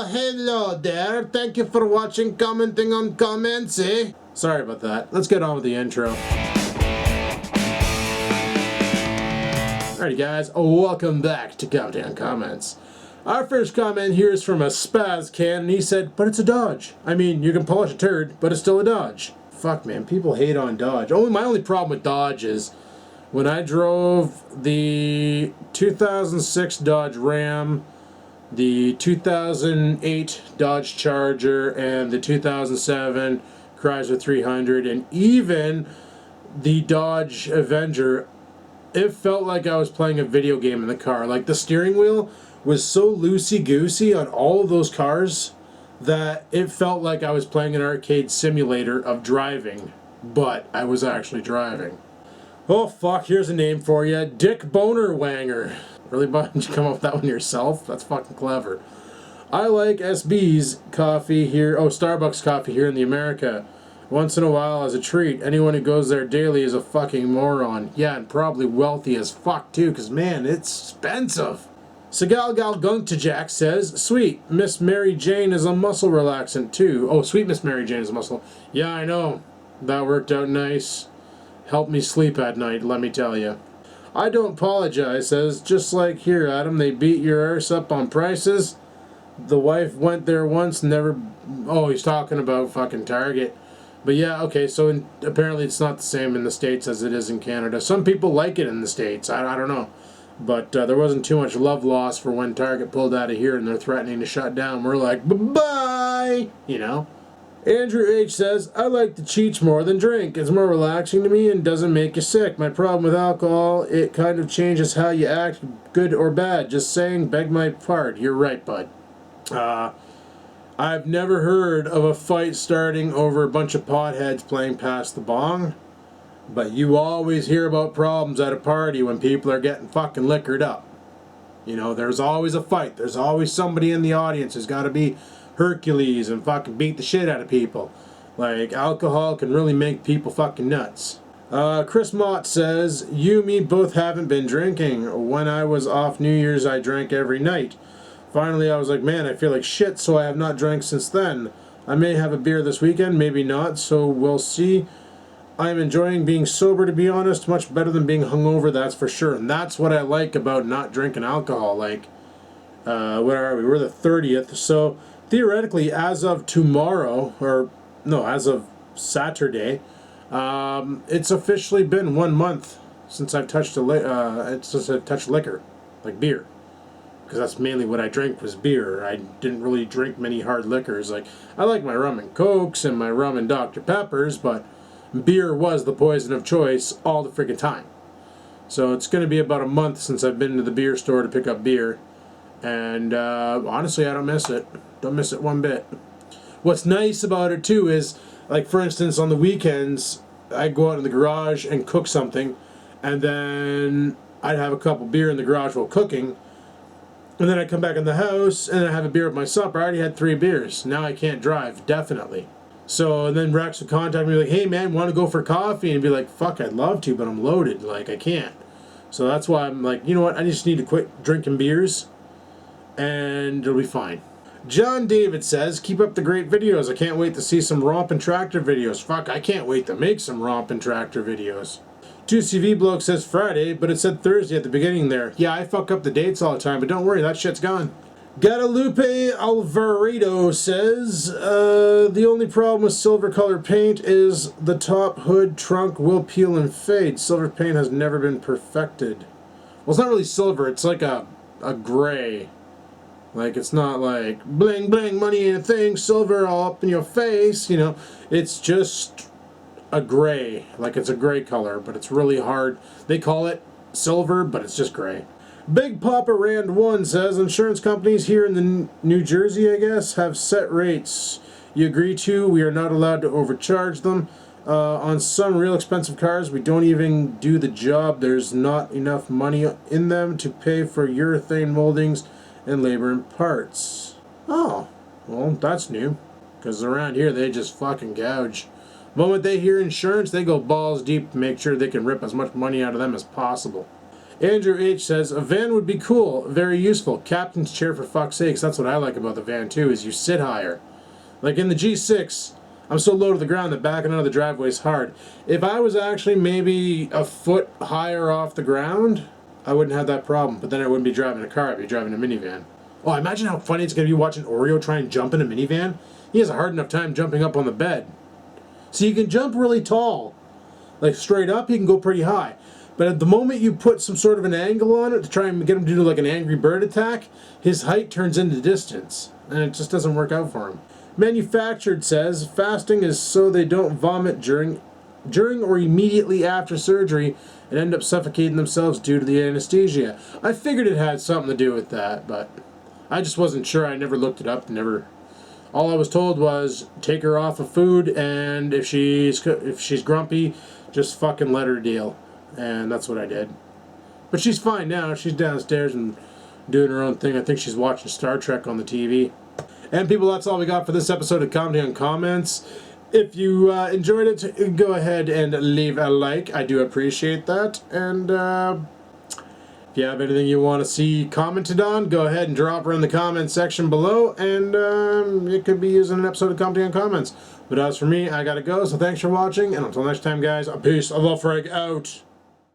Hello there. Thank you for watching, commenting on comments, eh? Sorry about that. Let's get on with the intro. Alrighty guys, welcome back to Countdown Comments. Our first comment here is from a Spaz Can, and he said, but it's a Dodge. I mean, you can polish a turd, but it's still a Dodge. Fuck man, people hate on Dodge. My only problem with Dodge is when I drove the 2006 Dodge Ram, the 2008 Dodge Charger, and the 2007 Chrysler 300, and even the Dodge Avenger, it felt like I was playing a video game in the car. Like, the steering wheel was so loosey-goosey on all of those cars that it felt like I was playing an arcade simulator of driving, but I was actually driving. Oh fuck, here's a name for you. Dick Boner Wanger. Really, bud? Did you come up with that one yourself? That's fucking clever. I like SB's coffee here. Oh, Starbucks coffee here in the America. Once in a while as a treat. Anyone who goes there daily is a fucking moron. Yeah, and probably wealthy as fuck too, because man, it's expensive. Segal Gal Gunktajak says, sweet, Miss Mary Jane is a muscle relaxant too. Oh, sweet Miss Mary Jane is a muscle. Yeah, I know. That worked out nice. Helped me sleep at night, let me tell you. I don't apologize, says, just like here, Adam, they beat your arse up on prices. The wife went there once, never... Oh, he's talking about fucking Target. But yeah, okay, so apparently it's not the same in the States as it is in Canada. Some people like it in the States, I don't know. But there wasn't too much love lost for when Target pulled out of here and they're threatening to shut down. We're like, bye-bye, you know? Andrew H. says, I like to cheech more than drink. It's more relaxing to me and doesn't make you sick. My problem with alcohol, it kind of changes how you act, good or bad. Just saying, beg my pardon. You're right, bud. I've never heard of a fight starting over a bunch of potheads playing past the bong. But you always hear about problems at a party when people are getting fucking liquored up. You know, there's always a fight. There's always somebody in the audience who's got to be Hercules and fucking beat the shit out of people. Like, alcohol can really make people fucking nuts. Chris Mott says, you, me, both haven't been drinking. When I was off New Year's, I drank every night. Finally, I was like, man, I feel like shit, so I have not drank since then. I may have a beer this weekend, maybe not, so we'll see. I'm enjoying being sober, to be honest. Much better than being hungover, that's for sure. And that's what I like about not drinking alcohol. Like, where are we? We're the 30th, so... Theoretically, as of tomorrow, or no, as of Saturday, it's officially been 1 month since I've touched liquor, like beer, because that's mainly what I drink was beer. I didn't really drink many hard liquors. Like, I like my rum and Cokes and my rum and Dr. Peppers, but beer was the poison of choice all the freaking time. So it's going to be about a month since I've been to the beer store to pick up beer. And honestly, I don't miss it. Don't miss it one bit. What's nice about it too is, like, for instance, on the weekends, I'd go out in the garage and cook something, and then I'd have a couple beer in the garage while cooking, and then I'd come back in the house and I'd have a beer with my supper. I already had 3 beers. Now I can't drive, definitely. So, and then Rex would contact me like, hey man, want to go for coffee? And be like, fuck, I'd love to, but I'm loaded. Like, I can't. So that's why I'm like, you know what, I just need to quit drinking beers, and it'll be fine. John David says, keep up the great videos. I can't wait to see some rompin' tractor videos. Fuck, I can't wait to make some rompin' tractor videos. 2CV Bloke says Friday, but it said Thursday at the beginning there. Yeah, I fuck up the dates all the time, but don't worry, that shit's gone. Guadalupe Alvarado says, the only problem with silver colored paint is the top hood trunk will peel and fade. Silver paint has never been perfected. Well, it's not really silver, it's like a gray. Like, it's not like bling bling money and a thing, silver all up in your face, you know. It's just a gray. Like, it's a gray color, but it's really hard. They call it silver, but it's just gray. Big Papa Rand 1 says, insurance companies here in the New Jersey, I guess, have set rates. You agree to? We are not allowed to overcharge them. On some real expensive cars, we don't even do the job. There's not enough money in them to pay for urethane moldings and labor and parts. Oh, well, that's new. Because around here, they just fucking gouge. The moment they hear insurance, they go balls deep to make sure they can rip as much money out of them as possible. Andrew H. says, a van would be cool, very useful. Captain's chair for fuck's sakes. That's what I like about the van too, is you sit higher. Like in the G6, I'm so low to the ground that backing out of the driveway is hard. If I was actually maybe a foot higher off the ground, I wouldn't have that problem. But then I wouldn't be driving a car, I'd be driving a minivan. Oh, imagine how funny it's going to be watching Oreo try and jump in a minivan. He has a hard enough time jumping up on the bed. So you can jump really tall. Like straight up, he can go pretty high. But at the moment you put some sort of an angle on it to try and get him to do like an Angry Bird attack, his height turns into distance. And it just doesn't work out for him. Manufactured says, fasting is so they don't vomit during or immediately after surgery and end up suffocating themselves due to the anesthesia. I figured it had something to do with that, but I just wasn't sure. I never looked it up. All I was told was take her off of food, and if she's grumpy, just fucking let her deal. And that's what I did. But she's fine now. She's downstairs and doing her own thing. I think she's watching Star Trek on the TV. And people, that's all we got for this episode of Commenting on Comments. If you enjoyed it, go ahead and leave a like. I do appreciate that. And if you have anything you want to see commented on, go ahead and drop her in the comment section below. And it could be used in an episode of Commenting on Comments. But as for me, I gotta go. So thanks for watching. And until next time, guys, peace. Love Frag out.